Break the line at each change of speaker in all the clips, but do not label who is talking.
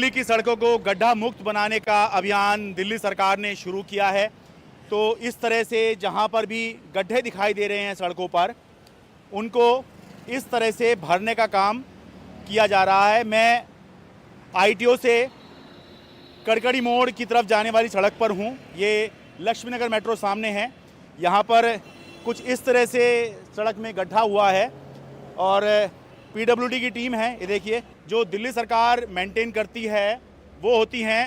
दिल्ली की सड़कों को गड्ढा मुक्त बनाने का अभियान दिल्ली सरकार ने शुरू किया है। तो इस तरह से जहां पर भी गड्ढे दिखाई दे रहे हैं सड़कों पर, उनको इस तरह से भरने का काम किया जा रहा है। मैं आईटीओ से कड़कड़ी मोड़ की तरफ जाने वाली सड़क पर हूं। ये लक्ष्मी नगर मेट्रो सामने है। यहां पर कुछ इस तरह से सड़क में गड्ढा हुआ है और पीडब्ल्यूडी की टीम है। ये देखिए, जो दिल्ली सरकार मेंटेन करती है वो होती हैं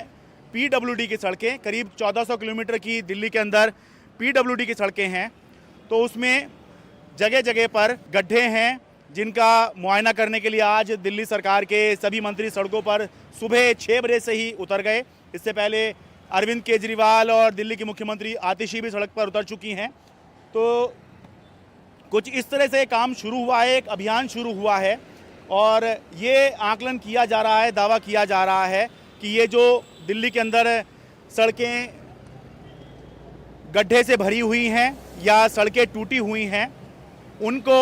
पीडब्ल्यूडी की सड़कें। करीब 1400 किलोमीटर की दिल्ली के अंदर पीडब्ल्यूडी की सड़कें हैं। तो उसमें जगह जगह पर गड्ढे हैं, जिनका मुआयना करने के लिए आज दिल्ली सरकार के सभी मंत्री सड़कों पर सुबह 6 बजे से ही उतर गए। इससे पहले अरविंद केजरीवाल और दिल्ली की मुख्यमंत्री आतिशी भी सड़क पर उतर चुकी हैं। तो कुछ इस तरह से काम शुरू हुआ है, एक अभियान शुरू हुआ है और ये आकलन किया जा रहा है, दावा किया जा रहा है कि ये जो दिल्ली के अंदर सड़कें गड्ढे से भरी हुई हैं या सड़कें टूटी हुई हैं, उनको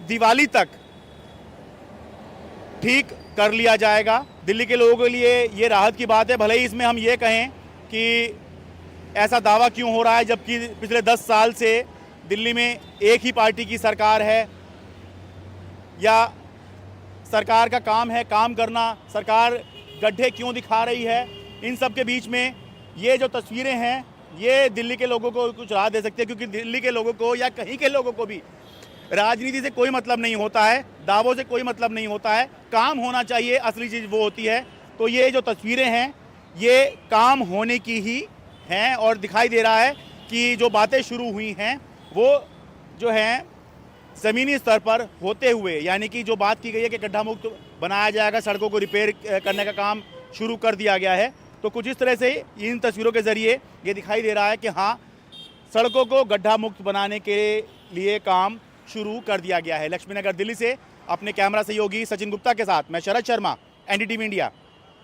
दिवाली तक ठीक कर लिया जाएगा। दिल्ली के लोगों के लिए ये राहत की बात है। भले ही इसमें हम ये कहें कि ऐसा दावा क्यों हो रहा है जबकि पिछले 10 साल से दिल्ली में एक ही पार्टी की सरकार है, या सरकार का काम है काम करना, सरकार गड्ढे क्यों दिखा रही है। इन सब के बीच में ये जो तस्वीरें हैं ये दिल्ली के लोगों को कुछ राहत दे सकती है, क्योंकि दिल्ली के लोगों को या कहीं के लोगों को भी राजनीति से कोई मतलब नहीं होता है, दावों से कोई मतलब नहीं होता है। काम होना चाहिए, असली चीज़ वो होती है। तो ये जो तस्वीरें हैं ये काम होने की ही हैं और दिखाई दे रहा है कि जो बातें शुरू हुई हैं वो जो हैं ज़मीनी स्तर पर होते हुए, यानी कि जो बात की गई है कि गड्ढा मुक्त बनाया जाएगा, सड़कों को रिपेयर करने का काम शुरू कर दिया गया है। तो कुछ इस तरह से इन तस्वीरों के ज़रिए ये दिखाई दे रहा है कि हाँ, सड़कों को गड्ढा मुक्त बनाने के लिए काम शुरू कर दिया गया है। लक्ष्मी नगर दिल्ली से अपने कैमरा सहयोगी सचिन गुप्ता के साथ मैं शरद शर्मा, एनडीटीवी इंडिया।